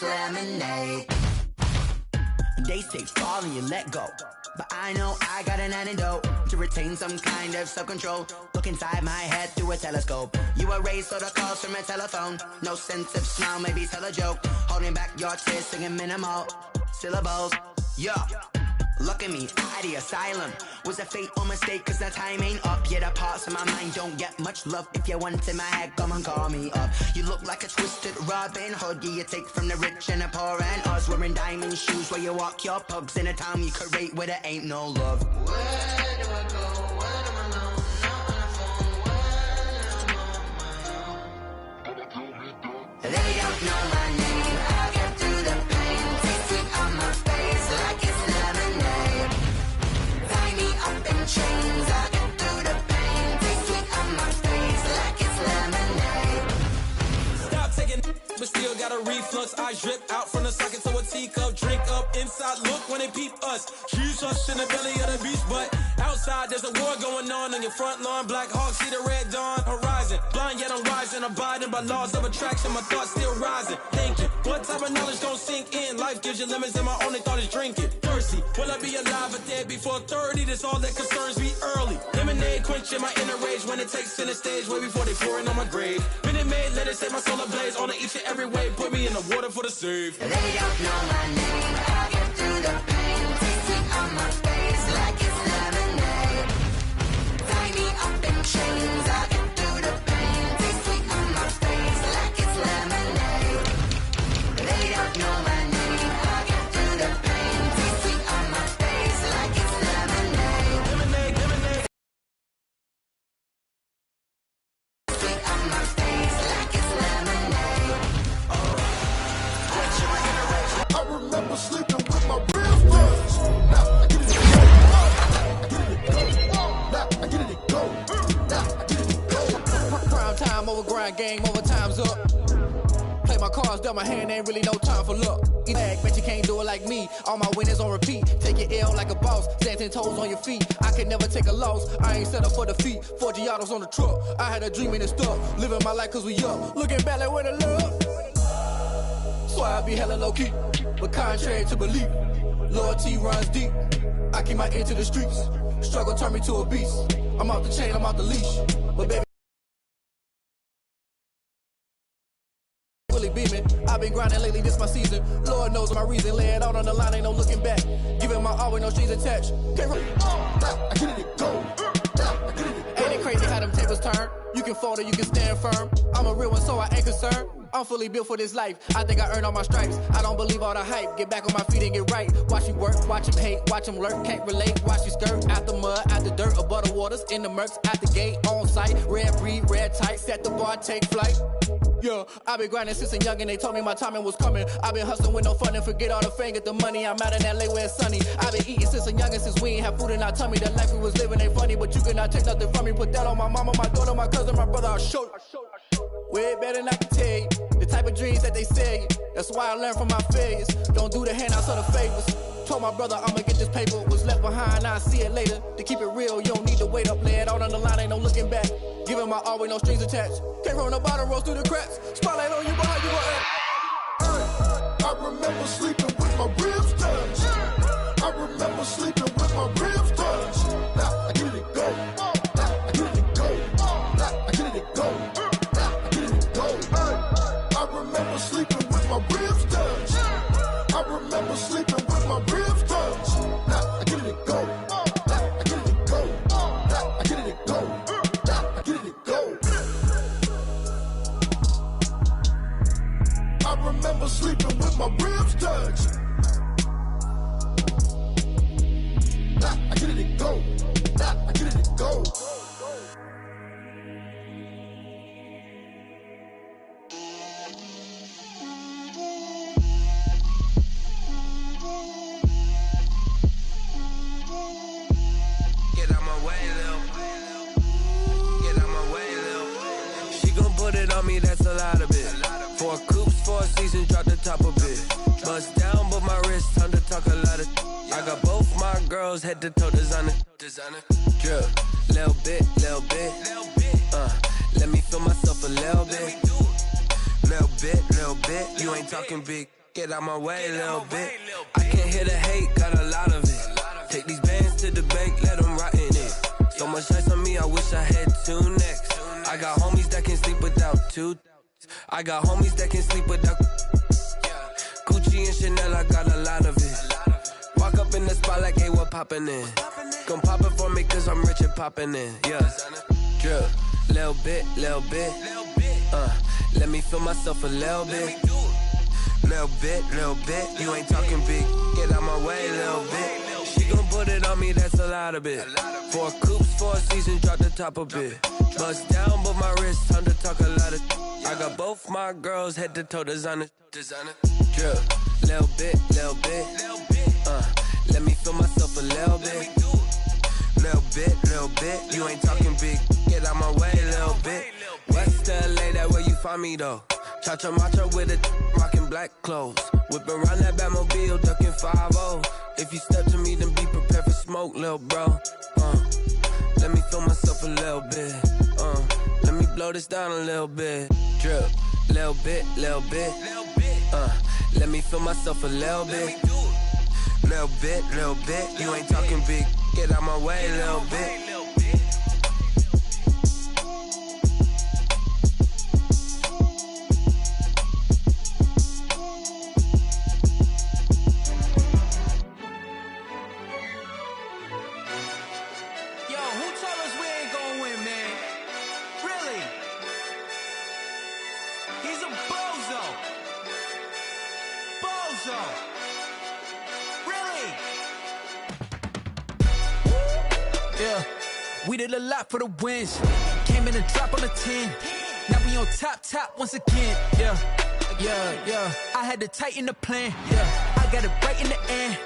it's lemonade. They say fall and you let go, but I know I got an antidote to retain some kind of self-control. Look inside my head through a telescope. You erase all the calls from a telephone. No sense of smile, maybe tell a joke. Holding back your tears, singing minimal syllables. Yeah, look at me, out of the asylum. Was a fate or mistake, cause the time ain't up. Yet the parts of my mind don't get much love. If you want in my head, come and call me up. You look like a twisted Robin Hood. Yeah, you take from the rich and the poor and us. Wearing diamond shoes where you walk your pugs in a town you create where there ain't no love. Where do I go? When am I alone? Not on the phone. When I'm on my own. They don't know my name. I'll get through the pain. Taste sweet on my face like it's lemonade. Tie me up in chains. I'll get through the pain. Taste sweet on my face like it's lemonade. Stop taking, but still got a reflux. I drip out from the socket to a teacup. Drink up inside, look when they peep us. She's us in the belly of the beach, but outside there's a war going on your front lawn. Black Hawk see the red dawn horizon. Blind yet I'm rising, abiding by laws of attraction. My thoughts still rising, thinking what type of knowledge don't sink in. Life gives you limits and my only thought is drinking. Thirsty, will I be alive or dead before 30? That's all that concerns me early. Lemonade quenching my inner rage when it takes center stage way before they pour it on my grave. Minute Maid, let it set my soul ablaze on each and every way. Put me in the water for the save. They don't know my name. I'll get through the pain. Taste sweet on my face like it's lemonade. Tie me up in chains. I'll get through the pain. Taste sweet on my face like it's lemonade. They don't know my name. I'll get through the pain. Taste sweet on my face like it's lemonade. Lemonade, lemonade. Sweet on my face like it's lemonade. I remember sleeping with my real friends. Now I get it go. Now I get it go. Now I get it go. Prime time over grind, game over, time's up. Play my cards, dealt my hand, ain't really no time for luck. Bag, bet you can't do it like me. All my winners on repeat. Take your L like a boss, stand 10 toes on your feet. I can never take a loss, I ain't set up for defeat. 4 Giottos on the truck, I had a dream and it stuck. Living my life cause we up, looking back like where the love. So I be hella low key, but contrary to belief, loyalty runs deep. I keep my ear to the streets, struggle turn me to a beast. I'm off the chain, I'm off the leash, but baby really beaming. I've been grinding lately, this my season. Lord knows my reason, lay it out on the line, ain't no looking back. Giving my all with no strings attached. Can't Now I get it go. Now I get it Ain't it crazy how them tables turn? You can fold or you can stand firm. I'm a real one, so I ain't concerned. I'm fully built for this life. I think I earned all my stripes. I don't believe all the hype. Get back on my feet and get right. Watch you work, watch him hate, watch him lurk. Can't relate, watch you skirt. Out the mud, out the dirt, above the waters, in the murks, out the gate, on site. Red breed, red tight, set the bar, take flight. Yeah, I been grinding since a young and they told me my timing was coming. I been hustling with no fun and forget all the fame, get the money. I'm out in LA where it's sunny. I been eating since a young and since we ain't have food in our tummy. The life we was living ain't funny, but you cannot take nothing from me. Put that on my mama, my daughter, my cousin, my brother, I'll show you. Way better than I can tell you. The type of dreams that they sell you. That's why I learned from my failures. Don't do the handouts or the favors. Told my brother I'ma get this paper. Was left behind, I'll see it later. To keep it real, you don't need to wait up. Lay it out on the line, ain't no looking back. Giving my all with no strings attached. Came from the bottom, rose through the cracks. Spotlight on you, but how you gon' act? I remember sleeping with my ribs touched. I remember sleeping with my ribs touched. Now I get it go. Now I get it go. Now I get it go. Now I get it go. I remember sleeping with my ribs touched. I remember sleeping with my ribs touched. Now I get it go. Now I get it go. Now I get it go. Now I get it go. I remember sleeping with my ribs touched. Now I get it go. Now I get it go. Get out my way, Lil. Get out my way, Lil. She gon' put it on me, that's a lot of it. 4 coops, 4 seasons, drop the top of it. Bust down, but my wrist, time to talk a lot of. I got both my girls, head to toe designer. Drip, little bit, little bit. Let me feel myself a little bit. Little bit, you ain't talking big. get out my way a little bit. I can't hear the hate, got a lot of it. Take these bands to the bank, let them rot in it. So much ice on me, I wish I had two necks. I got homies that can sleep without two. I got homies that can sleep without Gucci and Chanel, I got a lot of it. Walk up in the spot like, hey, what poppin' in? Gon' pop it for me cause I'm rich and poppin' in. Yeah, drip, little bit, let me feel myself a little bit. Little bit, you ain't talking big. Get out my way, little bit. She gon' put it on me, that's a lot of it. 4 coupes, 4 seasons, drop the top a bit. Bust down, but my wrist, time to talk a lot of. I got both my girls, head to toe designer. Drip, little bit, let me feel myself a little bit. Little bit, you ain't talking big. Get out my way, little bit. West LA, that where you find me though. Cha-cha matcha with it, rockin' black clothes. Whip around that Batmobile, ducking 5-0. If you step to me, then be prepared for smoke, lil' bro. Let me feel myself a little bit. Let me blow this down a little bit. Drip, little bit. Let me feel myself a little bit. Little bit. You ain't talking big. Get out my way, little bit. We did a lot for the wins. Came in and drop on the 10. Now we on top once again. Yeah. I had to tighten the plan. Yeah, I got it right in the end.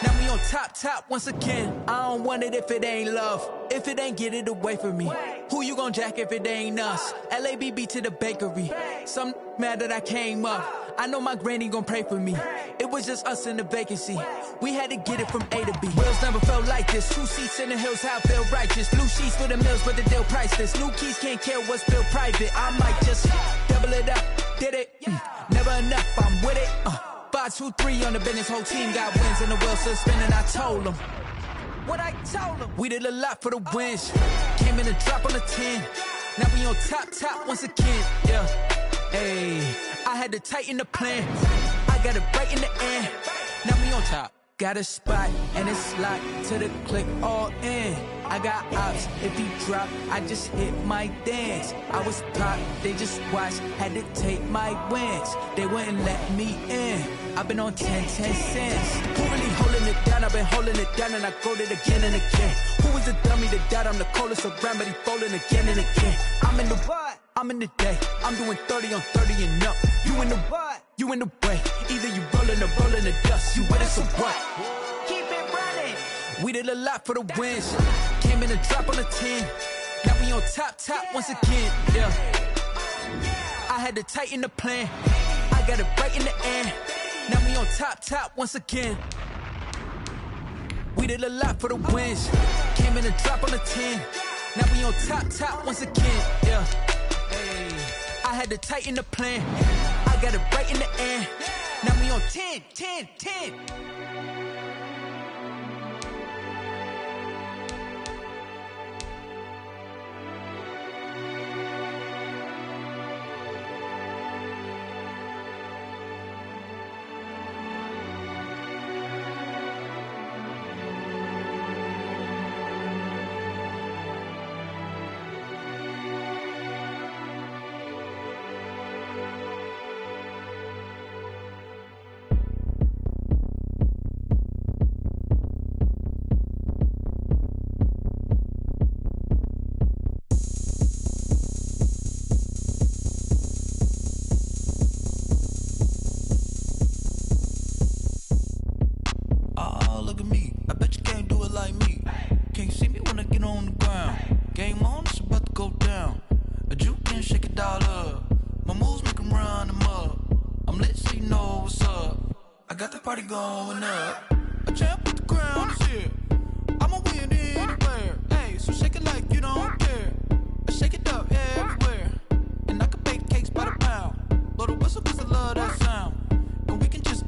Now we on top once again. I don't want it if it ain't love. If it ain't, get it away from me. Who you gon' jack if it ain't us? LABB to the bakery. Some mad that I came up. I know my granny gon' pray for me. It was just us in the vacancy. We had to get it from A to B. Wheels never felt like this. 2 seats in the hills, how I feel righteous. Blue sheets for the mills, but the deal priceless. New keys can't care what's built private. I might just double it up. Did it? Never enough, I'm with it. 5, 2, 3 on the business. Whole team got wins and the wheels still spinning. I told them what I told them. We did a lot for the wins. Came in and drop on the 10. Now we on top once again. Yeah. Hey, I had to tighten the plan. I got it right in the end. Now we on top. Got a spot and it's locked to the click all in. I got ops, if he drop, I just hit my dance. I was pop, they just watched, had to take my wins. They wouldn't let me in. I've been on 10 cents. Who really holding it down? I've been holding it down and I go it again and again. Who was the dummy that died? I'm the coldest around, but he folding again and again. I'm in the what? I'm in the day. I'm doing 30 on 30 and up. You in the what? You in the way. Either you rolling or rolling the dust. You with us or what? Keep it running. We did a lot for the wins. Came in and drop on the 10. Now we on top once again. Yeah. I had to tighten the plan. I got it right in the end. Now we on top once again. We did a lot for the wins. Came in and drop on the 10. Now we on top once again. Yeah. Hey, I had to tighten the plan. I got it right in the end. Now we on 10. Going up, a champ with the crown is here. I'ma win anywhere. Hey, so shake it like you don't care. Shake it up everywhere. And I can bake cakes by the pound. Blow the whistle cause I love that sound. And we can just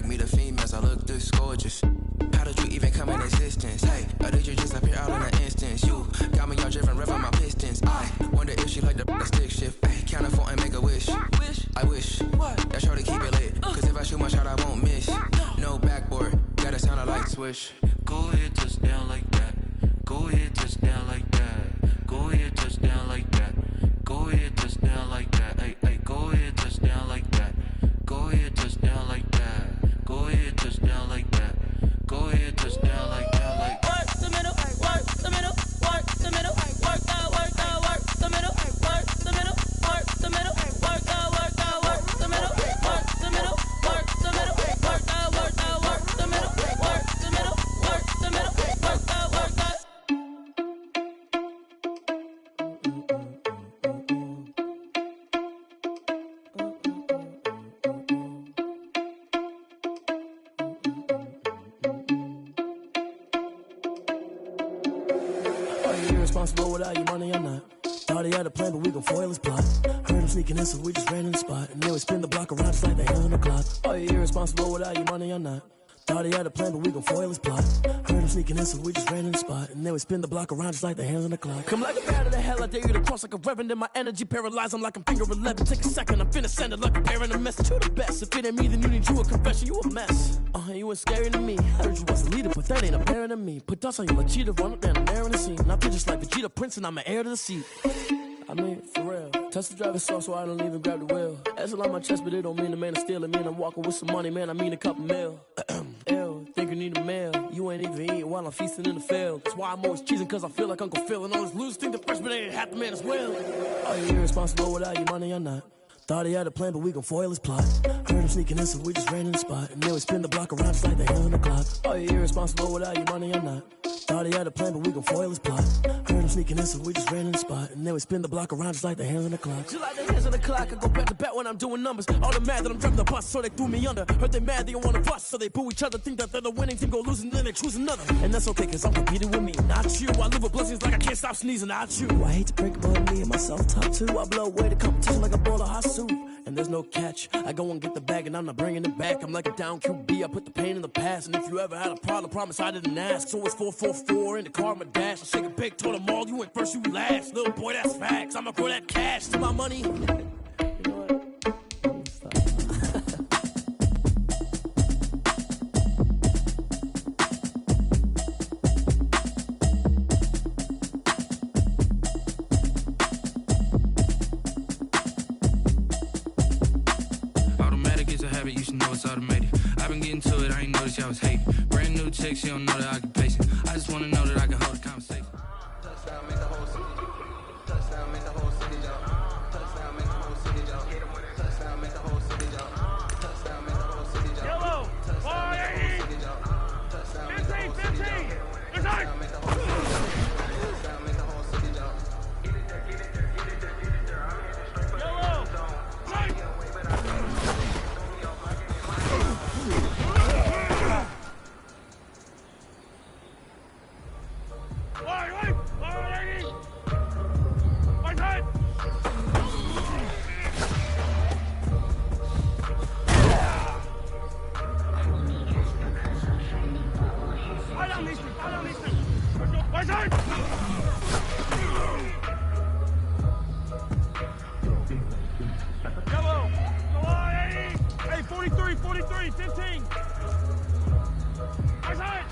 Me the females, I look this gorgeous. How did you even come in existence? Hey, or did you just appear out in an instance? You got me all driven, revving my pistons. I wonder if she like the stick shift. Hey, count it 4 and make a wish. I wish that shorty keep it lit. Cause if I shoot my shot, I won't miss. No backboard, gotta sound a light switch. Go ahead, touch down like that. Go ahead, touch down like that. Go ahead, touch down like that. Go ahead, touch down like that. Hey, hey, go ahead, touch down like that. Go ahead, touch down like that. Go ahead, touch down like that. Go ahead, touch down like that. Like work the middle, work the middle, work the middle, work out, work the middle, work the middle, work the middle, work out, work the middle, work the middle, work the middle, work out, work the middle, work the middle, work the middle, work out, work out. Irresponsible without your money or not. Thought he had a plan, but we gon' foil his plot. Heard him sneaking in, so we just ran in the spot. And then we spin the block around just like the hands on the clock. Are you irresponsible without your money or not? Thought he had a plan, but we gon' foil his plot. Heard him sneaking in, so we just ran in the spot. And then we spin the block around just like the hands on the clock. Come like a bat of the hell, I dare you to cross like a reverend. And my energy paralyzed, I'm like I'm finger 11. Take a second, I'm finna send it like a bearing a message. You the best, if it ain't me, then you need you a confession. You a mess, you ain't scary to me. Heard you was a leader, but that ain't apparent to me. Put dust on you like cheetah, run up down the air in the scene. I feel just like Vegeta Prince, and I'm an heir to the seat. I mean, for real. Touch the driver's soft, so I don't even grab the wheel. That's on my chest, but it don't mean the man is stealing. Mean I'm walking with some money, man, I mean a couple mil. Ew, think you need a meal. You ain't even eating while I'm feasting in the field. That's why I'm always cheesing, cause I feel like Uncle Phil. And all this losers think the freshman ain't half the man as well. Are you irresponsible without your money or not? Thought he had a plan, but we gon' foil his plot. Heard him sneaking in, so we just ran in the spot. And then we spin the block around just like the hands on the clock. Are you irresponsible without your money or not? Thought he had a plan, but we gon' foil his plot. Heard him sneaking in, so we just ran in the spot. And then we spin the block around just like the hands on the clock. Just like the hands on the clock, I go back to back when I'm doing numbers. All the mad that I'm driving the bus, so they threw me under. Heard they mad, they don't wanna bust, so they boo each other. Think that they're the winning team, go losing, then they choose another. And that's okay, cause I'm competing with me, not you. I live with blessings like I can't stop sneezing, not you. I hate to break it, but me and myself top two. I blow away the competition like a bowl of hot soup. And there's no catch. I go and get the bag and I'm not bringing it back. I'm like a down QB, I put the pain in the past. And if you ever had a problem, promise I didn't ask. So it's 444 in the car, my dash. I shake a big, told them all, you went first, you last. Little boy, that's facts. I'ma grow that cash to my money. You know what? You should know it's automated. I've been getting to it, I ain't noticed y'all was hating. Brand new chick, she don't know that I can pace it. I just wanna know that I can hold a conversation. Touchdown, make the whole city jump. Touchdown, make the whole city jump. Touchdown, make the whole city jump. Touchdown, make the whole city jump. Touchdown, make the whole city jump. Yellow, Touchdown, make the whole city jump. Touchdown, make the whole city jump. Touchdown, make the whole city jump. Touchdown, make the whole city jump. yellow, right. Yellow, go on, 80. Hey, 43, 43, 15. Right side.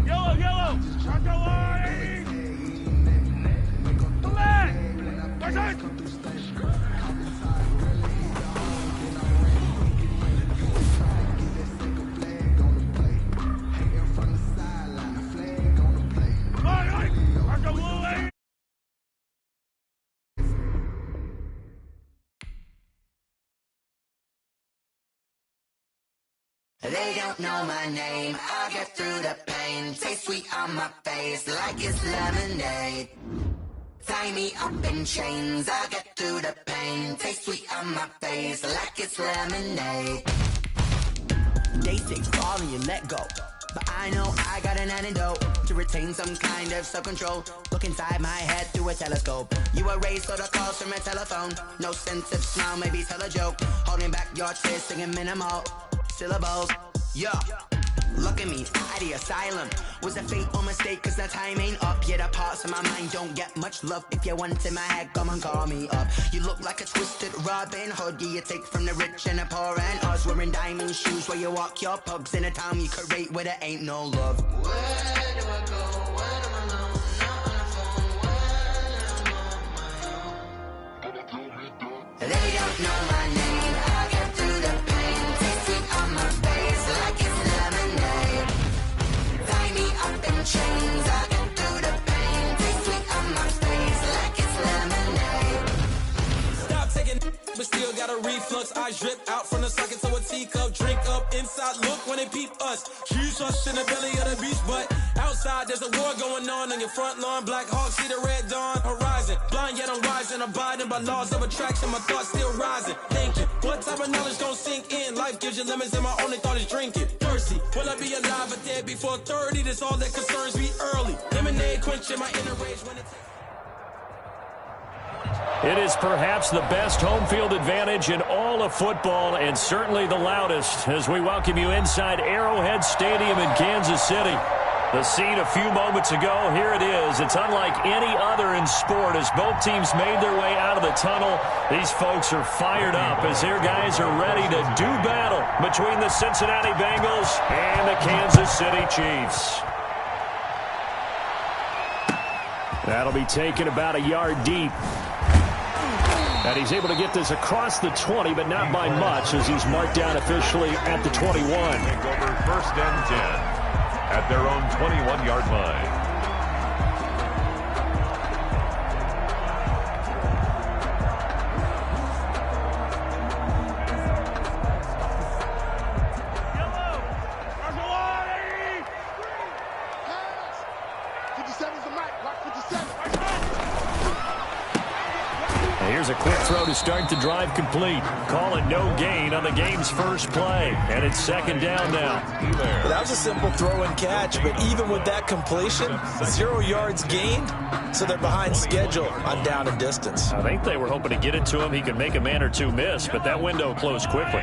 Yellow, yellow. Right go on, 80. Come back. Right side. They don't know my name, I'll get through the pain. Taste sweet on my face like it's lemonade. Tie me up in chains, I'll get through the pain. Taste sweet on my face like it's lemonade. They say fall and you let go, but I know I got an antidote to retain some kind of self-control. Look inside my head through a telescope. You erase all the calls from a telephone. No sense of smile, maybe tell a joke. Holding back your tears, singing minimal syllables. Yeah. Look at me, out the asylum. Was a fate or mistake, cause the time ain't up. Yeah, the parts of my mind don't get much love. If you want in my head, come and call me up. You look like a twisted Robin Hood. Yeah, you take from the rich and the poor and us. Wearing diamond shoes where you walk your pugs. In a town you create where there ain't no love. Where do I go when I'm alone? Not on the phone when I'm on my own. They don't know my name. I get through the pain. Taste sweet on my face like it's lemonade. Tie me up in chains. I get through the pain. Taste sweet on my face like it's lemonade. Stop taking but still got a reflux. Eyes drip out from the socket to a teacup. Drink up inside, look when they peep us. Choose us in the belly of the beast, but outside there's a war going on your front lawn. Black Hawk see the red dawn horizon. Blind yet I'm rising, abiding by laws of attraction. My thoughts still rising, thinking what type of knowledge gon' sink in? Life gives you lemons and my only thought is drinking. Thirsty, will I be alive or dead before 30? That's all that concerns me early. Lemonade quenching my inner rage when it takes. It is perhaps the best home field advantage in all of football, and certainly the loudest, as we welcome you inside Arrowhead Stadium in Kansas City. The scene a few moments ago, here it is. It's unlike any other in sport as both teams made their way out of the tunnel. These folks are fired up as their guys are ready to do battle between the Cincinnati Bengals and the Kansas City Chiefs. That'll be taken about a yard deep. And he's able to get this across the 20, but not by much as he's marked down officially at the 21. Take over 1st and 10 at their own 21-yard line. Here's a quick throw to start the drive complete. Call it no gain on the game's first play. And it's 2nd down now. Well, that was a simple throw and catch, but even with that completion, 0 yards gained, so they're behind schedule on down and distance. I think they were hoping to get it to him. He could make a man or two miss, but that window closed quickly.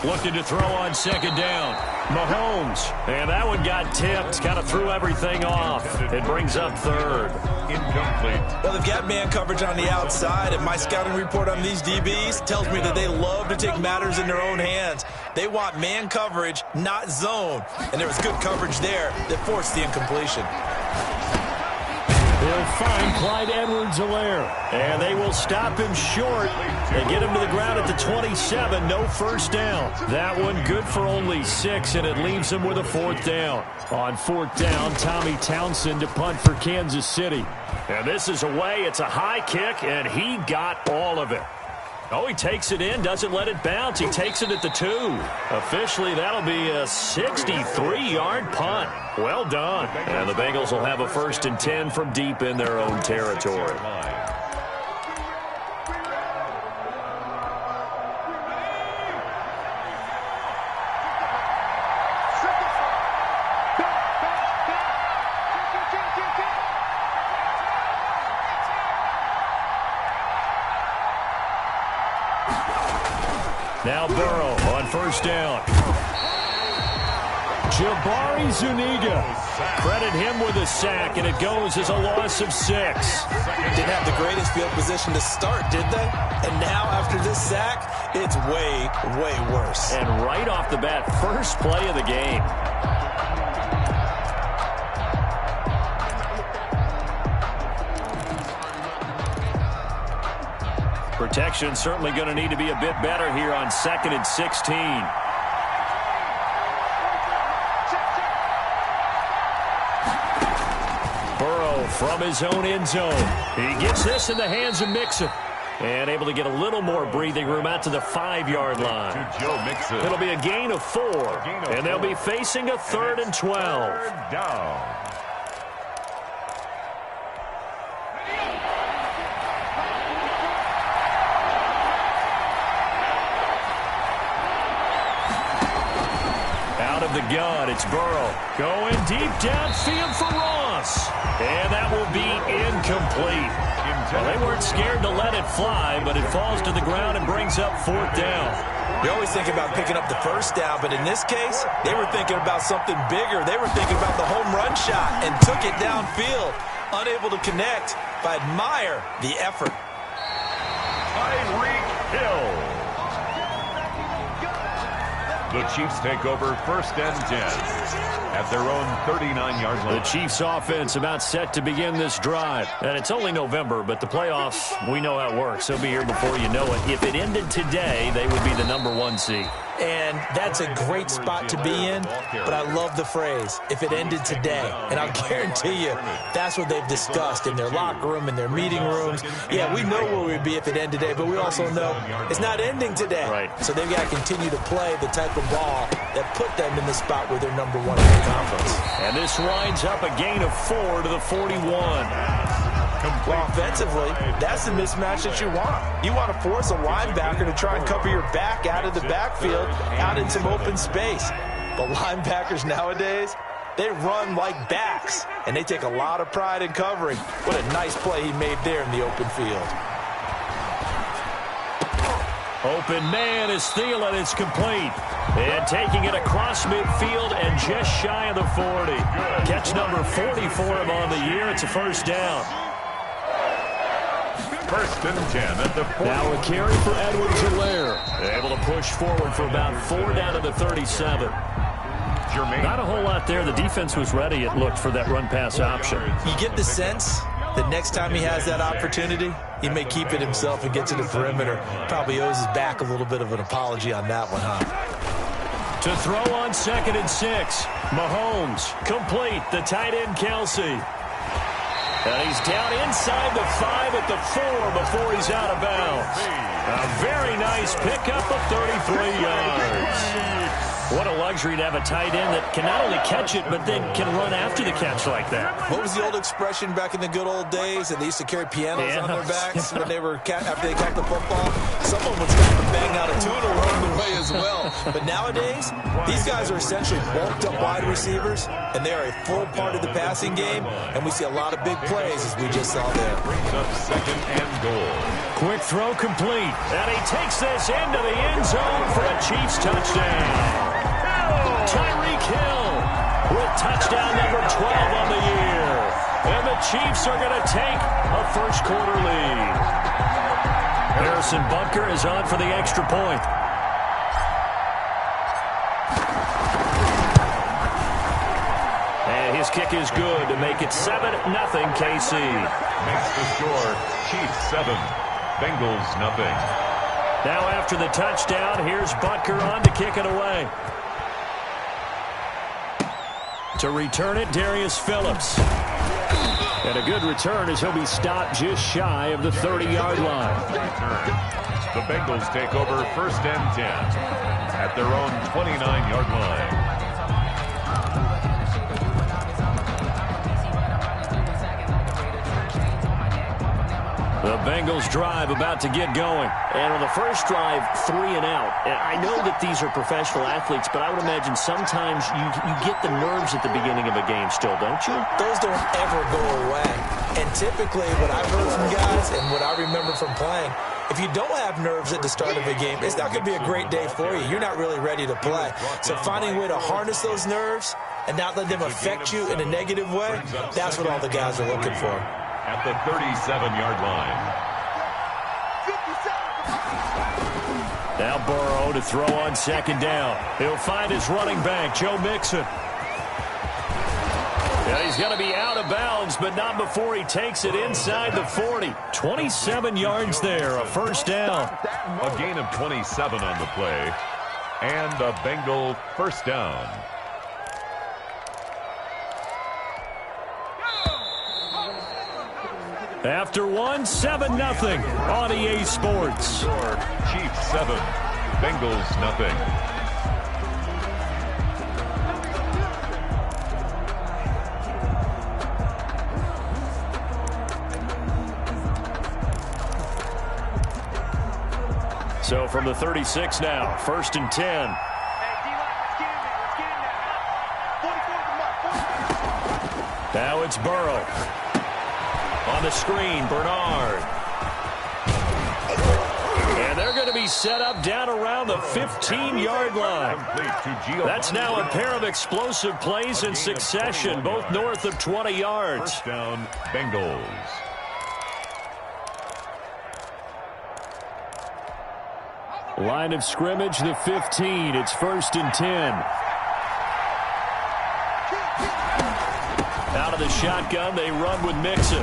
Looking to throw on 2nd down. Mahomes. And that one got tipped. Kind of threw everything off. It brings up 3rd. Incomplete. Well, they've got man coverage on the outside, and my scouting report on these DBs tells me that they love to take matters in their own hands. They want man coverage, not zone. And there was good coverage there that forced the incompletion. They'll find Clyde Edwards-Helaire, and they will stop him short. They get him to the ground at the 27, no first down. That one good for only 6, and it leaves them with a 4th down. On 4th down, Tommy Townsend to punt for Kansas City. And this is away. It's a high kick, and he got all of it. Oh, he takes it in, doesn't let it bounce. He takes it at the 2. Officially, that'll be a 63-yard punt. Well done. And the Bengals will have a 1st and 10 from deep in their own territory. Now Burrow on 1st down. Jabari Zuniga. Credit him with a sack, and it goes as a loss of 6. Didn't have the greatest field position to start, did they? And now after this sack, it's way, way worse. And right off the bat, first play of the game. Protection certainly going to need to be a bit better here on 2nd and 16. Burrow from his own end zone. He gets this in the hands of Mixon. And able to get a little more breathing room out to the 5-yard line. It'll be a gain of 4. And they'll be facing a 3rd and 12. 3rd down. Out of the gun, it's Burrow. Going deep downfield for Ross. And that will be incomplete. Well, they weren't scared to let it fly, but it falls to the ground and brings up 4th down. You always think about picking up the first down, but in this case, they were thinking about something bigger. They were thinking about the home run shot and took it downfield. Unable to connect, but I admire the effort. Tyreek Hill. The Chiefs take over 1st and 10 at their own 39-yard line. The Chiefs offense about set to begin this drive. And it's only November, but the playoffs, we know how it works. They'll be here before you know it. If it ended today, they would be the #1 seed. And that's a great spot to be in, but I love the phrase, if it ended today. And I'll guarantee you, that's what they've discussed in their locker room, in their meeting rooms. Yeah, we know where we'd be if it ended today, but we also know it's not ending today. Right. So they've got to continue to play the type of ball that put them in the spot where they're #1 in the conference. And this winds up a gain of 4 to the 41. Well, offensively, that's the mismatch that you want. You want to force a linebacker to try and cover your back out of the backfield, out in some open space. But linebackers nowadays, they run like backs, and they take a lot of pride in covering. What a nice play he made there in the open field. Open man is Thielen. It's complete. And taking it across midfield and just shy of the 40. Catch number 40 for him on the year. It's a 1st down. 1st and 10 at the 40. Now a carry for Edwards-Helaire. Able to push forward for about 4 down to the 37. Not a whole lot there. The defense was ready, it looked, for that run-pass option. You get the sense that next time he has that opportunity, he may keep it himself and get to the perimeter. Probably owes his back a little bit of an apology on that one, huh? To throw on 2nd and 6. Mahomes, complete. The tight end, Kelsey. And he's down inside the 5 at the 4 before he's out of bounds. A very nice pickup of 33 yards. What a luxury to have a tight end that can not only catch it, but then can run after the catch like that. What was the old expression back in the good old days? And they used to carry pianos on their backs when they were after they caught the football. Someone was going to bang out a tune along the way as well. But nowadays, these guys are essentially bulked up wide receivers, and they are a full part of the passing game. And we see a lot of big plays, as we just saw there. Brings up 2nd and goal. Quick throw complete. And he takes this into the end zone for a Chiefs touchdown. Tyreek Hill with touchdown number 12 on the year. And the Chiefs are going to take a 1st quarter lead. Harrison Butker is on for the extra point. And his kick is good to make it 7-0 KC. Makes the score Chiefs 7, Bengals 0. Now after the touchdown, here's Butker on to kick it away. To return it, Darius Phillips. And a good return as he'll be stopped just shy of the 30-yard line. The Bengals take over 1st and 10 at their own 29-yard line. The Bengals drive about to get going. And on the first drive, 3 and out. And I know that these are professional athletes, but I would imagine sometimes you get the nerves at the beginning of a game still, don't you? Those don't ever go away. And typically what I've heard from guys and what I remember from playing, if you don't have nerves at the start of a game, it's not going to be a great day for you. You're not really ready to play. So finding a way to harness those nerves and not let them affect you in a negative way, that's what all the guys are looking for. At the 37-yard line. Now Burrow to throw on 2nd down. He'll find his running back, Joe Mixon. Yeah, he's going to be out of bounds, but not before he takes it inside the 40. 27 yards there, a 1st down. A gain of 27 on the play, and a Bengal 1st down. After one, 7-0 on EA Sports. Chiefs 7, Bengals 0. So from the 36 now, 1st and 10. Now it's Burrow. On the screen, Bernard. And they're going to be set up down around the 15-yard line. That's now a pair of explosive plays in succession, both north of 20 yards. First down, Bengals. Line of scrimmage, the 15. It's 1st and 10. Out of the shotgun, they run with Mixon.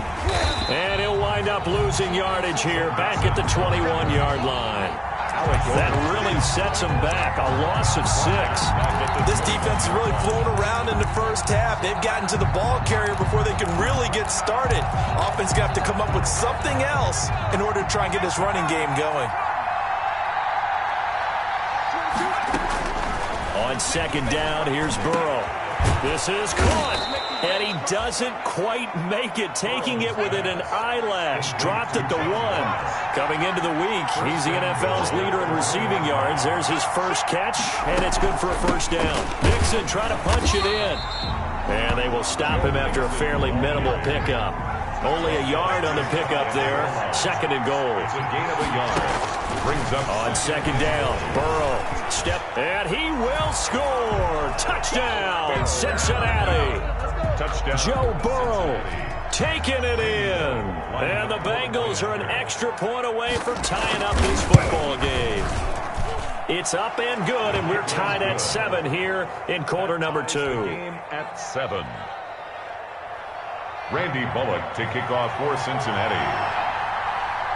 And he'll wind up losing yardage here, back at the 21-yard line. That really sets him back, a loss of 6. This defense has really flown around in the first half. They've gotten to the ball carrier before they can really get started. Offense got to come up with something else in order to try and get this running game going. On 2nd down, here's Burrow. This is caught, and he doesn't quite make it, taking it within an eyelash. Dropped at the 1. Coming into the week, he's the NFL's leader in receiving yards. There's his first catch, and it's good for a 1st down. Mixon trying to punch it in. And they will stop him after a fairly minimal pickup. Only a yard on the pickup there. 2nd and goal. It's a gain of a yard. Brings up on 2nd down. Burrow, step, and he will score. Touchdown, Cincinnati. Touchdown. Joe Burrow taking it in. And the Bengals are an extra point away from tying up this football game. It's up and good, and we're tied at 7 here in quarter number 2. Game at 7. Randy Bullock to kick off for Cincinnati.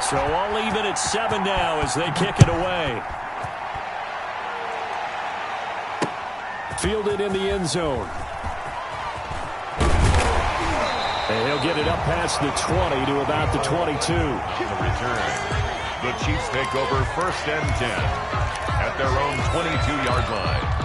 So all even at 7 now as they kick it away. Fielded in the end zone. And he'll get it up past the 20 to about the 22. The return. The Chiefs take over 1st and 10 at their own 22-yard line.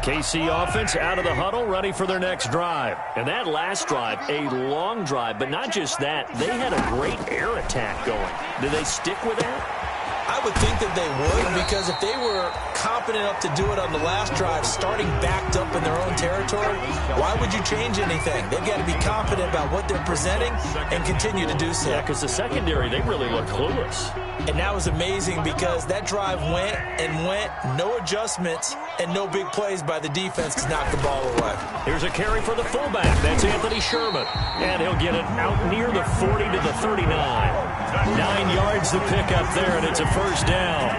KC offense out of the huddle, ready for their next drive. And that last drive, a long drive, but not just that. They had a great air attack going. Did they stick with that? I would think that they would, because if they were confident enough to do it on the last drive, starting backed up in their own territory, why would you change anything? They've got to be confident about what they're presenting and continue to do so. Yeah, because the secondary, they really looked clueless. And that was amazing because that drive went and went, no adjustments, and no big plays by the defense to knock the ball away. Here's a carry for the fullback. That's Anthony Sherman. And he'll get it out near the 40 to the 39. 9 yards to pick up there, and it's a 1st down.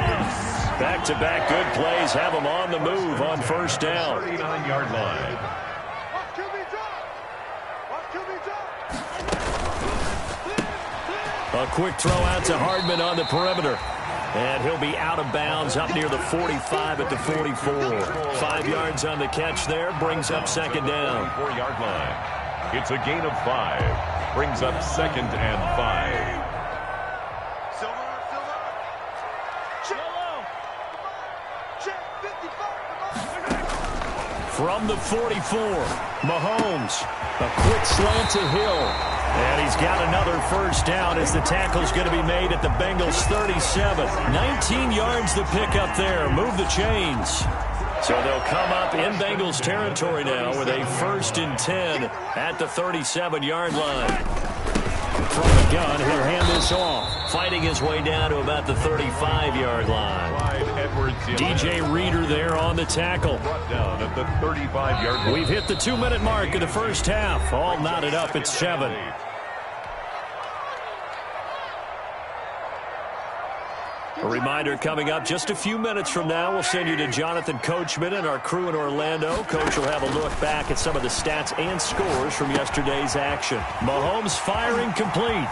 Back-to-back good plays have them on the move on 1st down. 39-yard line. A quick throw out to Hardman on the perimeter. And he'll be out of bounds up near the 45 at the 44. 5 yards on the catch there. Brings up 2nd down. 4-yard line. It's a gain of 5. Brings up 2nd and 5. From the 44, Mahomes, a quick slant to Hill. And he's got another 1st down as the tackle's going to be made at the Bengals 37. 19 yards to pick up there. Move the chains. So they'll come up in Bengals territory now with a 1st and 10 at the 37-yard line. From the gun, he'll hand this off. Fighting his way down to about the 35-yard line. DJ Reader there on the tackle. Brought down at the 35-yard line. We've hit the 2-minute mark of the first half. All knotted up at 7. A reminder coming up just a few minutes from now. We'll send you to Jonathan Coachman and our crew in Orlando. Coach will have a look back at some of the stats and scores from yesterday's action. Mahomes firing complete.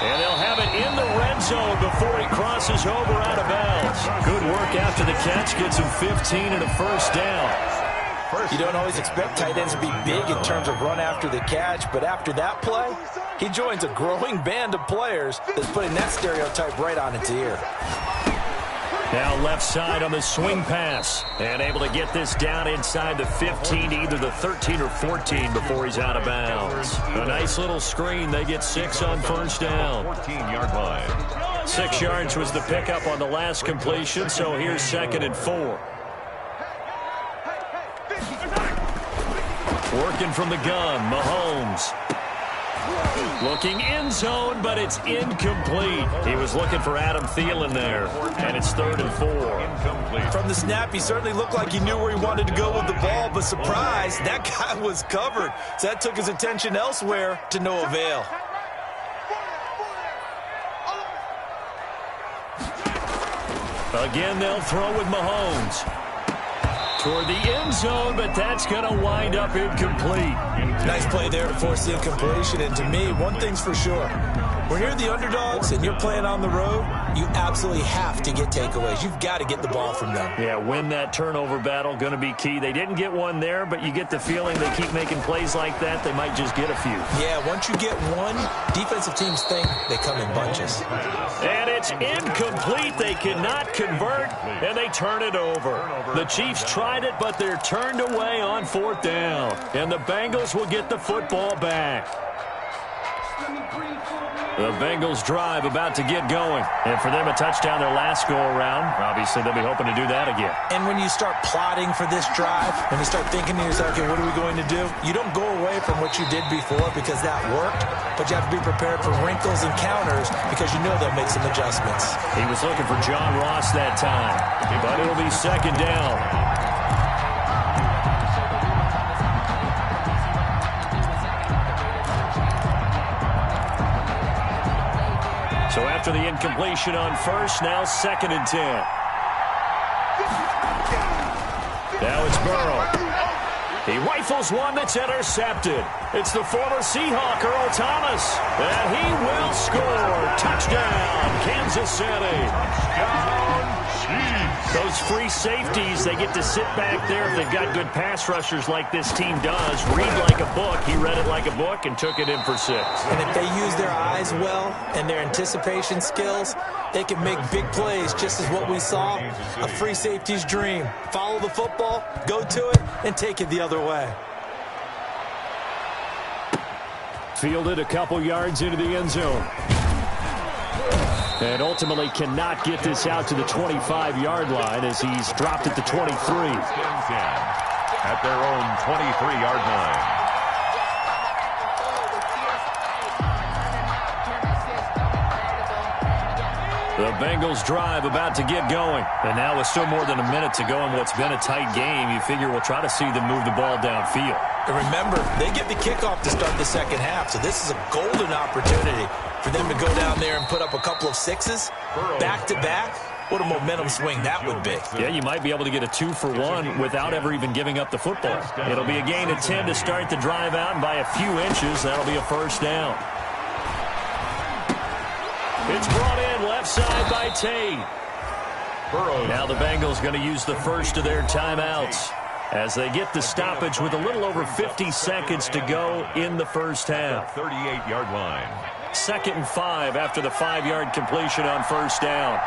And they'll have it in the red zone before he crosses over out of bounds. Good work after the catch. Gets him 15 and a 1st down. You don't always expect tight ends to be big in terms of run after the catch, but after that play, he joins a growing band of players that's putting that stereotype right on its ear. Now left side on the swing pass. And able to get this down inside the 15 to either the 13 or 14 before he's out of bounds. A nice little screen. They get 6 on 1st down. 14-yard line. 6 yards was the pickup on the last completion, so here's 2nd and 4. Working from the gun, Mahomes. Looking end zone, but it's incomplete. He was looking for Adam Thielen there, and it's 3rd and 4. Incomplete. From the snap, he certainly looked like he knew where he wanted to go with the ball, but surprise, that guy was covered. So that took his attention elsewhere to no avail. Again, they'll throw with Mahomes. Toward the end zone, but that's going to wind up incomplete. Nice play there to force the incompletion. And to me, one thing's for sure. When you're the underdogs and you're playing on the road, you absolutely have to get takeaways. You've got to get the ball from them. Yeah, win that turnover battle, going to be key. They didn't get one there, but you get the feeling they keep making plays like that, they might just get a few. Yeah, once you get one, defensive teams think they come in bunches. And it's incomplete. They cannot convert, and they turn it over. The Chiefs tried it, but they're turned away on 4th down. And the Bengals will get the football back. The Bengals drive about to get going. And for them, a touchdown their last go-around. Obviously, they'll be hoping to do that again. And when you start plotting for this drive, when you start thinking to yourself, okay, what are we going to do? You don't go away from what you did before because that worked, but you have to be prepared for wrinkles and counters because you know they'll make some adjustments. He was looking for John Ross that time, but it'll be 2nd down. So after the incompletion on 1st, now 2nd and 10. Now it's Burrow. He rifles one that's intercepted. It's the former Seahawk, Earl Thomas. And he will score. Touchdown, Kansas City. Touchdown, Chiefs. Those free safeties, they get to sit back there if they've got good pass rushers like this team does. Read like a book. He read it like a book and took it in for 6. And if they use their eyes well and their anticipation skills, they can make big plays, just as what we saw. A free safety's dream. Follow the football, go to it, and take it the other way. Fielded a couple yards into the end zone. And ultimately cannot get this out to the 25-yard line as he's dropped at the 23. At their own 23-yard line. The Bengals drive about to get going. And now with still more than a minute to go in what's been a tight game, you figure we'll try to see them move the ball downfield. And remember, they get the kickoff to start the second half, so this is a golden opportunity for them to go down there and put up a couple of 6s back-to-back. What a momentum swing that would be. Yeah, you might be able to get a 2-for-1 without ever even giving up the football. It'll be a gain of 10 to start the drive out, and by a few inches, that'll be a 1st down. It's brought in left side by Tate. Now the Bengals going to use the first of their timeouts as they get the stoppage with a little over 50 seconds to go in the first half. 38-yard line. 2nd and 5 after the 5-yard completion on 1st down.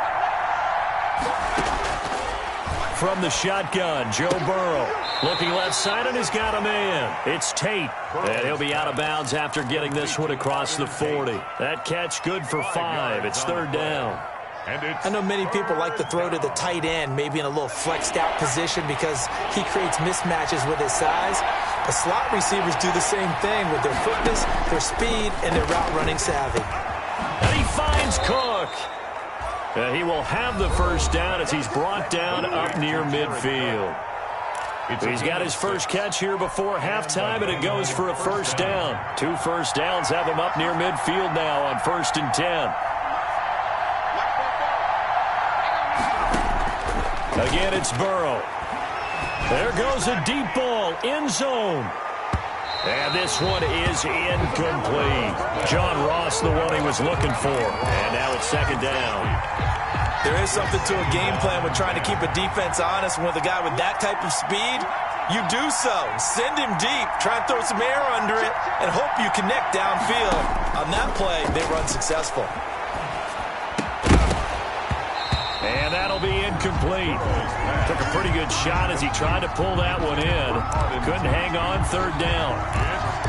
From the shotgun, Joe Burrow. Looking left side, and he's got a man. It's Tate. And he'll be out of bounds after getting this one across the 40. That catch good for 5. It's 3rd down. I know many people like to throw to the tight end, maybe in a little flexed out position because he creates mismatches with his size. The slot receivers do the same thing with their quickness, their speed, and their route running savvy. And he finds Cook. He will have the 1st down as he's brought down up near midfield. He's got his first catch here before halftime, and it goes for a 1st down. 2 1st downs have him up near midfield now on 1st and 10. Again, it's Burrow. There goes a deep ball, end zone. And this one is incomplete. John Ross, the one he was looking for. And now it's 2nd down. There is something to a game plan with trying to keep a defense honest. With a guy with that type of speed, you do so. Send him deep, try and throw some air under it, and hope you connect downfield. On that play, they run successful. And that'll be incomplete. Took a pretty good shot as he tried to pull that one in. Couldn't hang on, 3rd down.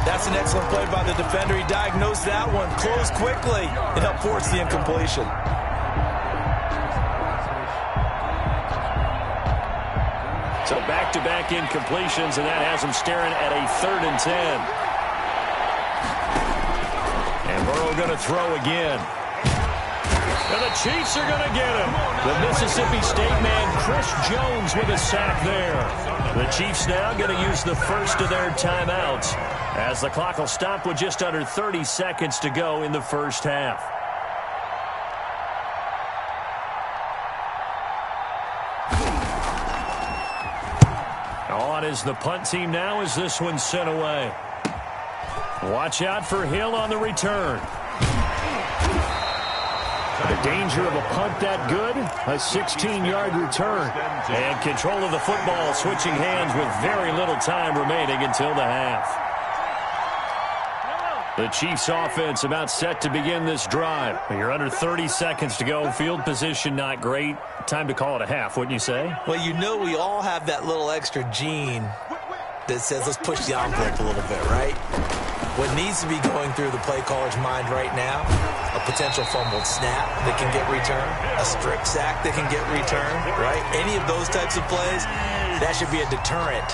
That's an excellent play by the defender. He diagnosed that one, closed quickly, and helped force the So back-to-back incompletions, and that has them staring at a 3rd and 10. And Burrow going to throw again. And the Chiefs are going to get him. The Mississippi State man, Chris Jones, with a sack there. The Chiefs now going to use the first of their timeouts as the clock will stop with just under 30 seconds to go in the first half. On is the punt team now as this one's sent away. Watch out for Hill on the return. The danger of a punt that good, a 16-yard return. And control of the football switching hands with very little time remaining until the half. The Chiefs offense about set to begin this drive. You're under 30 seconds to go. Field position not great. Time to call it a half, wouldn't you say? Well, you know we all have that little extra gene that says let's push the envelope a little bit, right? What needs to be going through the play caller's mind right now, a potential fumbled snap that can get returned, a strip sack that can get returned, right? Any of those types of plays, that should be a deterrent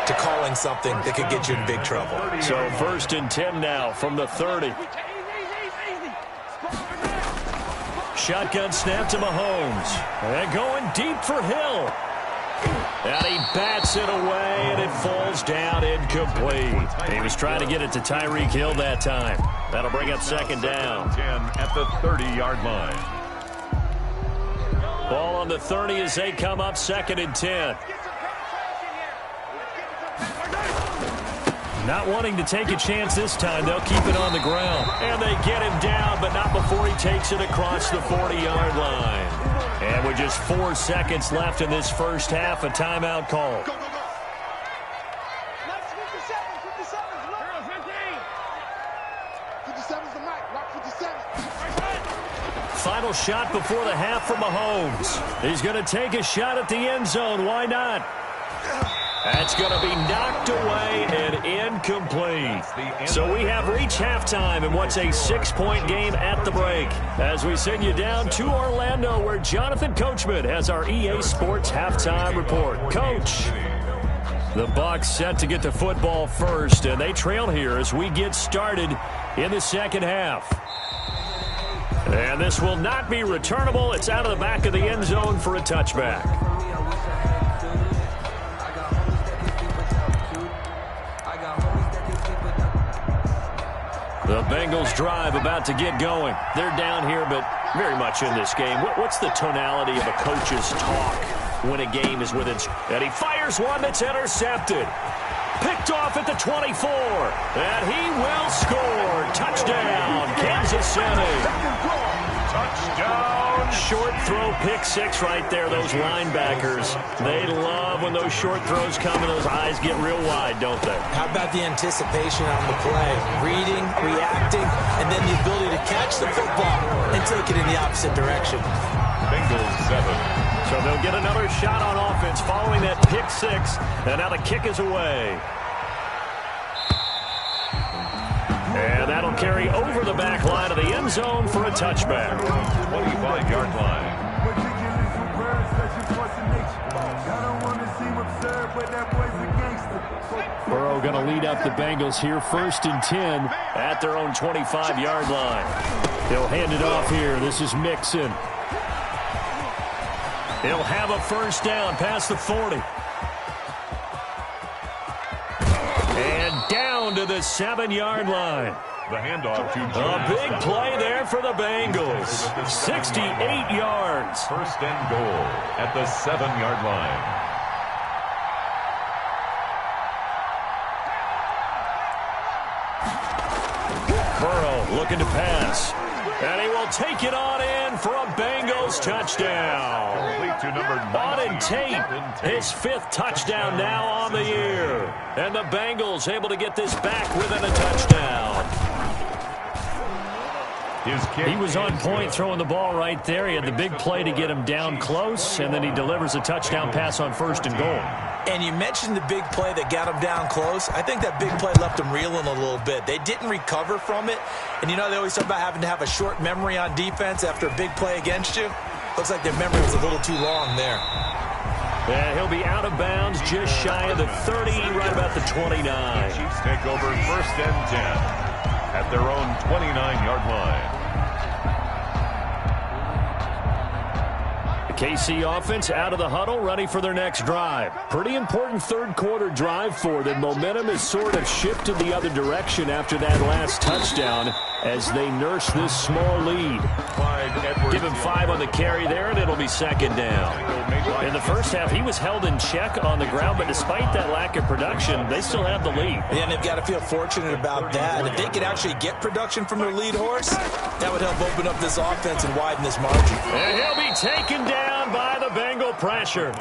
to calling something that could get you in big trouble. So 1st and 10 now from the 30. Shotgun snap to Mahomes. And going deep for Hill. And he bats it away, and it falls down incomplete. He was trying to get it to Tyreek Hill that time. That'll bring up 2nd down. 10 at the 30-yard line. Ball on the 30 as they come up 2nd and 10. Not wanting to take a chance this time, they'll keep it on the ground. And they get him down, but not before he takes it across the 40-yard line. And with just 4 seconds left in this first half, a timeout call. Final shot before the half for Mahomes. He's going to take a shot at the end zone. Why not? That's going to be knocked away and incomplete. So we have reached halftime in what's a 6-point game at the break. As we send you down to Orlando, where Jonathan Coachman has our EA Sports halftime report. Coach. The Bucs set to get the football first, and they trail here as we get started in the second half. And this will not be returnable. It's out of the back of the end zone for a touchback. The Bengals drive about to get going. They're down here, but very much in this game. What's the tonality of a coach's talk when a game is within? And he fires one that's intercepted. Picked off at the 24. And he will score. Touchdown, Kansas City. Touchdown. Short throw, pick six right there. Those linebackers, they love when those short throws come and those eyes get real wide, don't they? How about the anticipation on the play? Reading, reacting, and then the ability to catch the football and take it in the opposite direction. Bengals 7. So they'll get another shot on offense following that pick six, and now the kick is away. And that'll carry over the back line of the end zone for a touchback. 25-yard line. Burrow going to lead up the Bengals here, 1st and 10 at their own 25-yard line. He'll hand it off here. This is Mixon. He'll have a first down past the 40. And down to the 7-yard line. The handoff to A big play there for the Bengals. 68 yards. 1st and goal at the 7-yard line. Burrow looking to pass. And he will take it on in for a Bengals touchdown. Complete to number 9. Auden Tate, his 5th touchdown now on the year. And the Bengals able to get this back within a touchdown. He was on point throwing the ball right there. He had the big play to get him down close, and then he delivers a touchdown pass on 1st and goal. And you mentioned the big play that got him down close. I think that big play left him reeling a little bit. They didn't recover from it. And you know, they always talk about having to have a short memory on defense after a big play against you. Looks like their memory was a little too long there. And he'll be out of bounds just shy of the 30, right about the 29. Chiefs take over 1st and 10 at their own 29-yard line. KC offense out of the huddle, ready for their next drive. Pretty important third-quarter drive for them. Momentum has sort of shifted the other direction after that last touchdown as they nurse this small lead. Give him 5 on the carry there, and it'll be 2nd down. In the first half, he was held in check on the ground, but despite that lack of production, they still have the lead. Yeah, and they've got to feel fortunate about that. If they could actually get production from their lead horse, that would help open up this offense and widen this margin. And he'll be taken down by the Bengal pressure.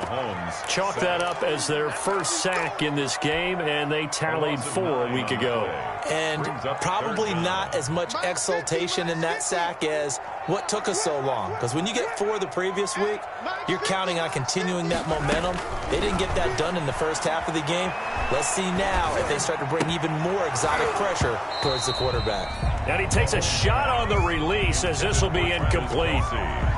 Chalk that up as their first sack in this game, and they tallied 4 a week ago. And probably not as much exultation in that sack as what took us so long. Because when you get 4 the previous week, you're counting on continuing that momentum. They didn't get that done in the first half of the game. Let's see now if they start to bring even more exotic pressure towards the quarterback. And he takes a shot on the release as this will be incomplete.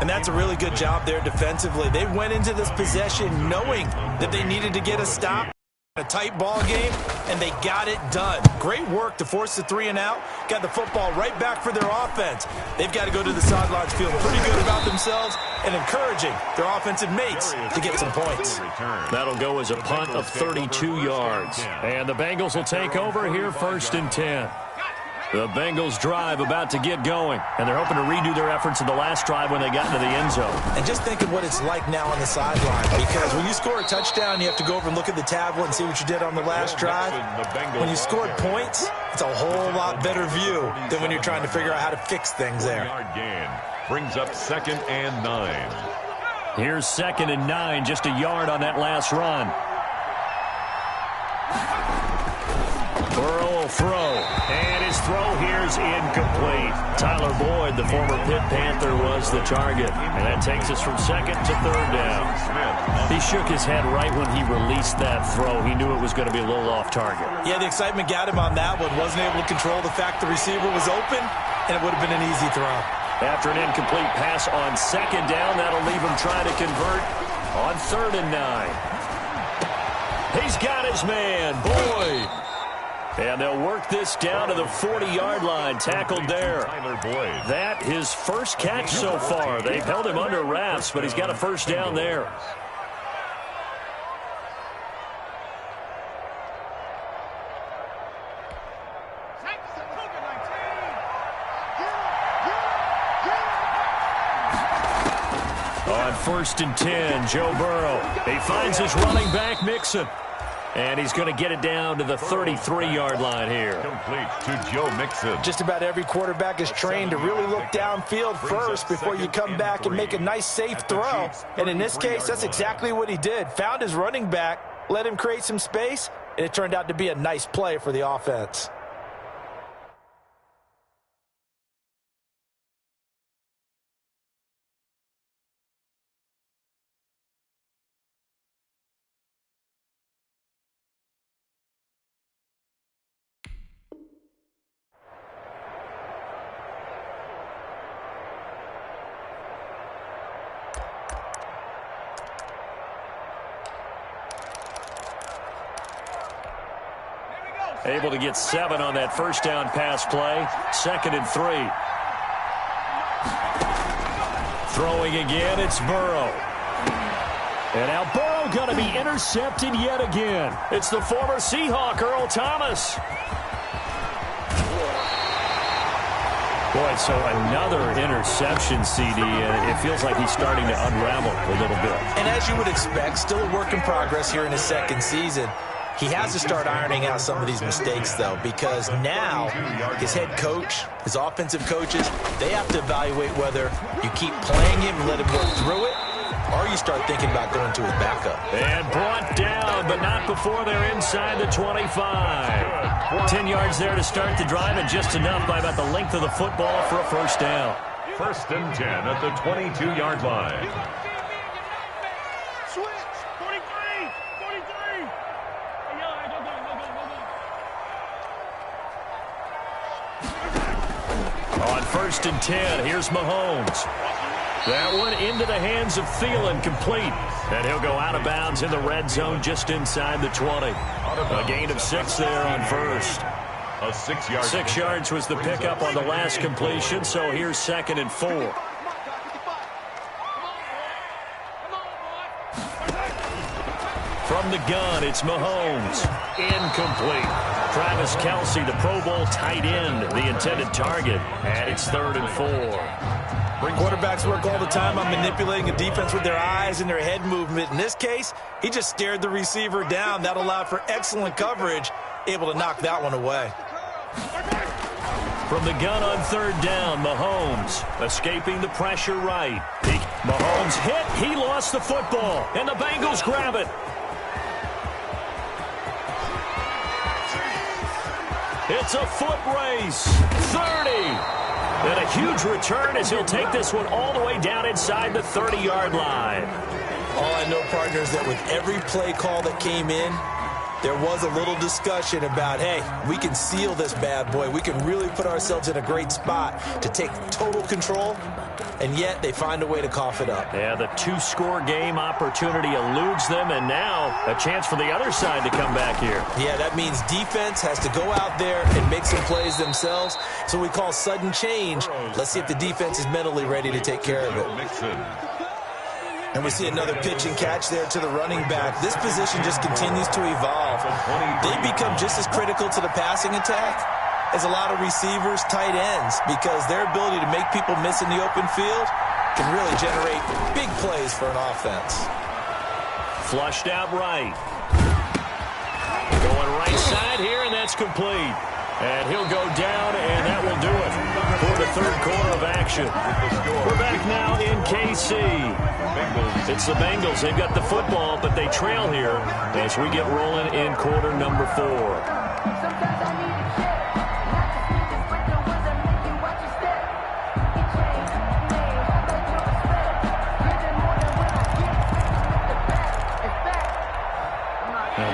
And that's a really good job there defensively. They went into this possession knowing that they needed to get a stop. A tight ball game, and they got it done. Great work to force the 3 and out. Got the football right back for their offense. They've got to go to the sidelines feeling pretty good about themselves and encouraging their offensive mates to get some points. That'll go as a punt of 32 yards. And the Bengals will take over here 1st and 10. The Bengals drive about to get going, and they're hoping to redo their efforts in the last drive when they got into the end zone. And just think of what it's like now on the sideline, because when you score a touchdown, you have to go over and look at the tablet and see what you did on the last drive. When you scored points, it's a whole lot better view than when you're trying to figure out how to fix things there. Gain brings up 2nd and 9. Here's 2nd and 9, just a yard on that last run. Burrow will throw, and his throw here's incomplete. Tyler Boyd, the former Pitt Panther, was the target, and that takes us from 2nd to 3rd down. He shook his head right when he released that throw. He knew it was going to be a little off target. Yeah, the excitement got him on that one. Wasn't able to control the fact the receiver was open, and it would have been an easy throw. After an incomplete pass on 2nd down, that'll leave him trying to convert on 3rd and 9. He's got his man, Boyd. And they'll work this down to the 40-yard line, tackled there. That his first catch so far. They've held him under wraps, but he's got a 1st down there. On 1st and 10, Joe Burrow. He finds his running back, Mixon. And he's going to get it down to the 33-yard line here. Complete to Joe Mixon. Just about every quarterback is trained to really look downfield first before you come back and make a nice, safe throw. And in this case, that's exactly what he did. Found his running back, let him create some space, and it turned out to be a nice play for the offense. Able to get 7 on that 1st down pass play. 2nd and 3. Throwing again, it's Burrow. And now Burrow going to be intercepted yet again. It's the former Seahawk, Earl Thomas. Boy, so another interception, CD, and it feels like he's starting to unravel a little bit. And as you would expect, still a work in progress here in his 2nd season. He has to start ironing out some of these mistakes, though, because now his head coach, his offensive coaches, they have to evaluate whether you keep playing him and let him go through it, or you start thinking about going to his backup. And brought down, but not before they're inside the 25. 10 yards there to start the drive, and just enough by about the length of the football for a 1st down. 1st and 10 at the 22-yard line. On 1st and 10, here's Mahomes. That one into the hands of Thielen, complete. And he'll go out of bounds in the red zone just inside the 20. A gain of 6 there on first. A 6 yard. 6 yards was the pickup on the last completion, so here's 2nd and 4. From the gun, it's Mahomes. Incomplete. Travis Kelce, the Pro Bowl tight end, the intended target. And it's 3rd and 4. Quarterbacks work all the time on manipulating a defense with their eyes and their head movement. In this case, he just stared the receiver down. That allowed for excellent coverage, able to knock that one away. From the gun on 3rd down, Mahomes escaping the pressure right. Mahomes hit. He lost the football, and the Bengals grab it. It's a foot race. 30. And a huge return as he'll take this one all the way down inside the 30-yard line. All I know, partners, that with every play call that came in, there was a little discussion about, hey, we can seal this bad boy. We can really put ourselves in a great spot to take total control, and yet they find a way to cough it up. Yeah, the 2-score game opportunity eludes them, and now a chance for the other side to come back here. Yeah, that means defense has to go out there and make some plays themselves. So we call sudden change. Let's see if the defense is mentally ready to take care of it. And we see another pitch and catch there to the running back. This position just continues to evolve. They become just as critical to the passing attack as a lot of receivers, tight ends, because their ability to make people miss in the open field can really generate big plays for an offense. Flushed out right. Going right side here, and that's complete. And he'll go down, and that will do it for the 3rd quarter of action. We're back now in KC. It's the Bengals. They've got the football, but they trail here as we get rolling in quarter number 4.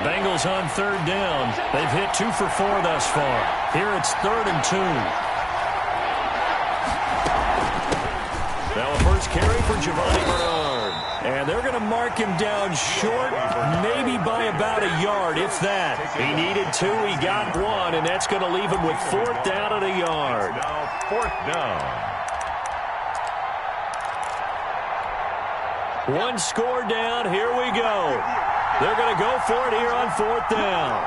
Bengals on 3rd down. They've hit 2 for 4 thus far. Here it's 3rd and 2. Now a first carry for Giovanni Bernard. And they're going to mark him down short, maybe by about a yard, if that. He needed 2, he got 1, and that's going to leave him with 4th down and a yard. Now 4th down. 1 score down, here we go. They're going to go for it here on 4th down.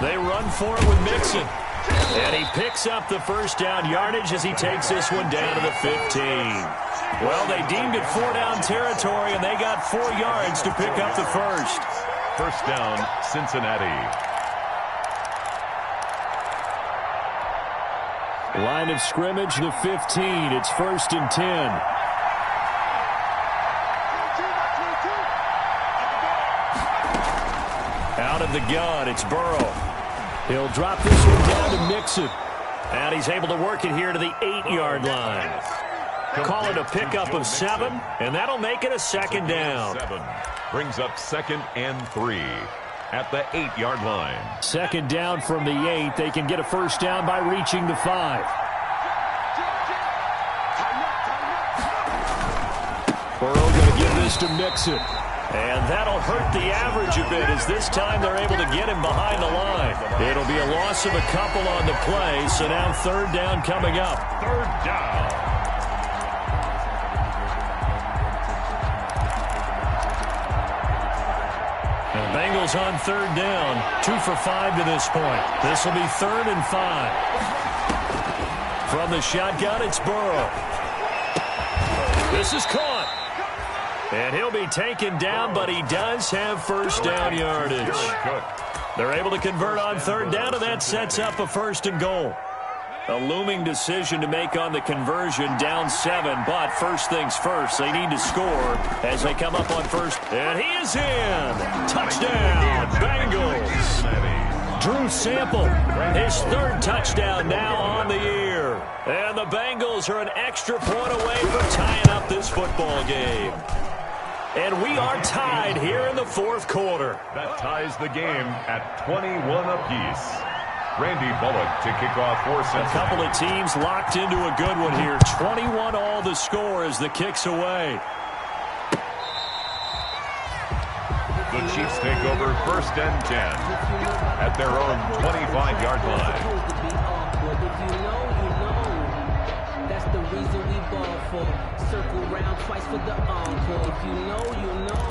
They run for it with Mixon. And he picks up the first down yardage as he takes this one down to the 15. Well, they deemed it 4-down territory, and they got 4 yards to pick up the first. First down, Cincinnati. Line of scrimmage, the 15. It's 1st and 10. Out of the gun, it's Burrow. He'll drop this one down to Mixon. And he's able to work it here to the 8-yard line. Call it a pickup of 7, and that'll make it a 2nd down. 7 brings up 2nd and 3 at the 8-yard line. 2nd down from the 8. They can get a first down by reaching the 5. Burrow going to give this to Mixon. And that'll hurt the average a bit as this time they're able to get him behind the line. It'll be a loss of a couple on the play, so now 3rd down coming up. 3rd down. And Bengals on 3rd down, 2 for 5 to this point. This will be 3rd and 5. From the shotgun, it's Burrow. This is caught. And he'll be taken down, but he does have first down yardage. They're able to convert on 3rd down, and that sets up a 1st and goal. A looming decision to make on the conversion, down 7, but first things first, they need to score as they come up on 1st. And he is in! Touchdown, Bengals! Drew Sample, his 3rd touchdown now on the year. And the Bengals are an extra point away from tying up this football game. And we are tied here in the 4th quarter. That ties the game at 21 apiece. Randy Bullock to kick off for Cincinnati. A couple of teams locked into a good one here. 21 all the score as the kick's away. The Chiefs take over 1st and 10 at their own 25-yard line. If you know, you know. That's the reason we ball for. Circle round twice for the encore. If you know, you know.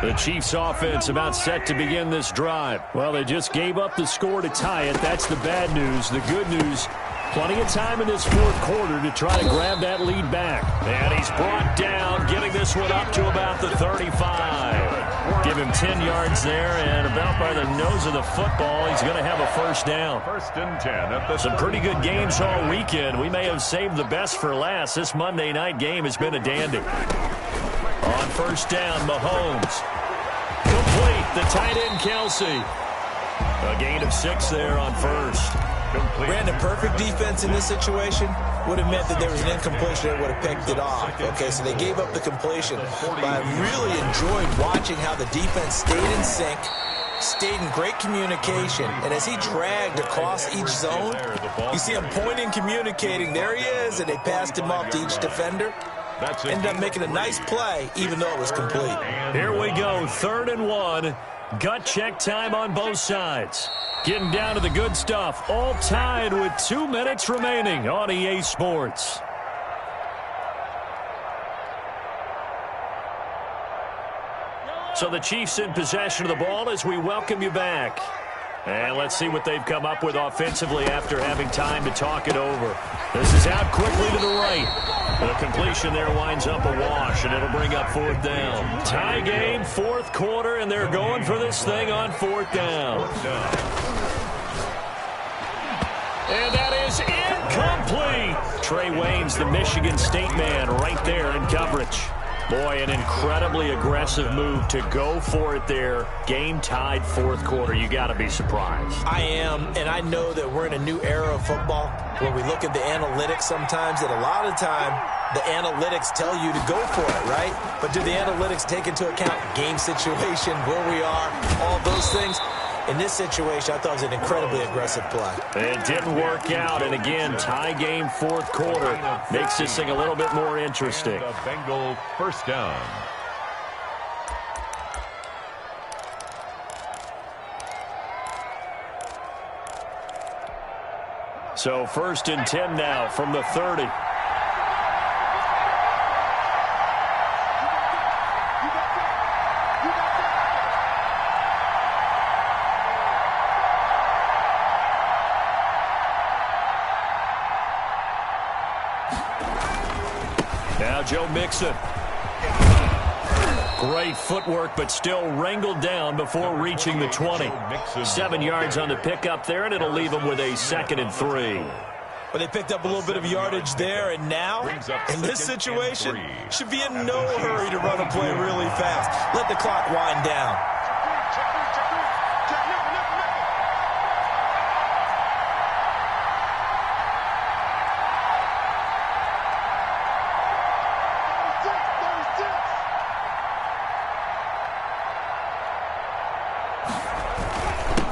The Chiefs offense about set to begin this drive. Well, they just gave up the score to tie it. That's the bad news. The good news, plenty of time in this 4th quarter to try to grab that lead back. And he's brought down, getting this one up to about the 35. Give him 10 yards there, and about by the nose of the football, he's going to have a 1st down. 1st and 10 at the Some pretty good games all weekend. We may have saved the best for last. This Monday night game has been a dandy. On 1st down, Mahomes. Complete, the tight end, Kelsey. A gain of 6 there on 1st. Complete. Brandon, perfect defense in this situation would have meant that there was an incompletion that would have picked it off. Okay, so they gave up the completion. But I really enjoyed watching how the defense stayed in sync, stayed in great communication, and as he dragged across each zone, you see him pointing, communicating. There he is, and they passed him off to each defender. Ended up making a nice play, even though it was complete. Here we go, 3rd and 1. Gut check time on both sides. Getting down to the good stuff. All tied with 2 minutes remaining on EA Sports. So the Chiefs in possession of the ball as we welcome you back. And let's see what they've come up with offensively after having time to talk it over. This is out quickly to the right. The completion there winds up a wash, and it'll bring up 4th down. Tie game, 4th quarter, and they're going for this thing on 4th down. And that is incomplete. Trey Waynes, the Michigan State man, right there in coverage. Boy, an incredibly aggressive move to go for it there. Game tied 4th quarter. You got to be surprised. I am, and I know that we're in a new era of football where we look at the analytics sometimes, that a lot of the time the analytics tell you to go for it, right? But do the analytics take into account game situation, where we are, all those things? In this situation, I thought it was an incredibly aggressive play. It didn't work out, and again, tie game 4th quarter. Makes this thing a little bit more interesting. The Bengals 1st down. So 1st and 10 now from the 30. Now Joe Mixon. Great footwork, but still wrangled down before reaching the 20. 7 yards on the pickup there, and it'll leave him with a 2nd and 3. But they picked up a little bit of yardage there, and now, in this situation, should be in no hurry to run a play really fast. Let the clock wind down.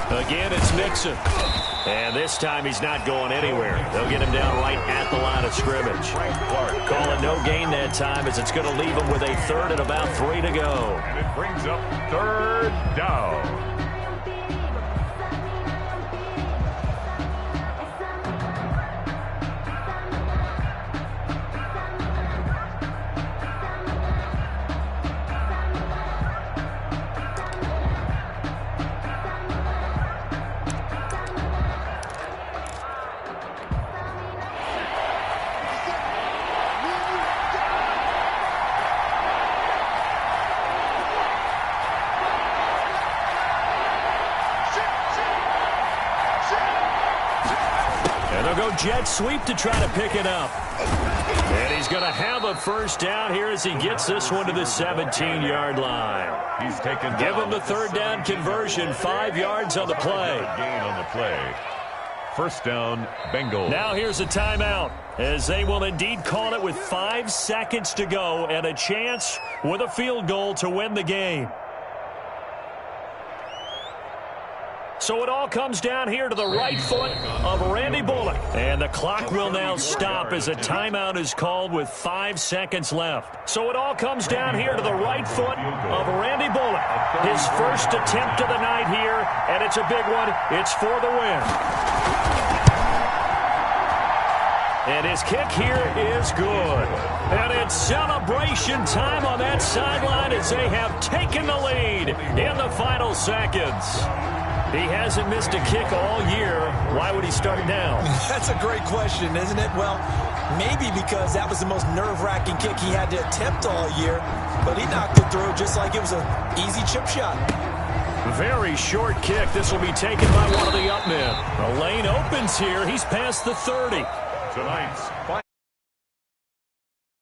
Again, it's Mixon. And this time he's not going anywhere. They'll get him down right at the line of scrimmage. Calling no gain that time as it's going to leave him with a 3rd and about 3 to go. And it brings up 3rd down. Jet sweep to try to pick it up. And he's going to have a 1st down here as he gets this one to the 17-yard line. He's taken. Give him the 3rd down conversion. 5 yards on the play. Gain on the play. 1st down, Bengals. Now here's a timeout as they will indeed call it with 5 seconds to go and a chance with a field goal to win the game. So it all comes down here to the right foot of Randy Bullock. And the clock will now stop as a timeout is called with 5 seconds left. So it all comes down here to the right foot of Randy Bullock. His first attempt of the night here, and it's a big one. It's for the win. And his kick here is good. And it's celebration time on that sideline as they have taken the lead in the final seconds. He hasn't missed a kick all year. Why would he start now? That's a great question, isn't it? Well, maybe because that was the most nerve-wracking kick he had to attempt all year, but he knocked it through just like it was an easy chip shot. Very short kick. This will be taken by one of the up men. The lane opens here. He's past the 30. Tonight's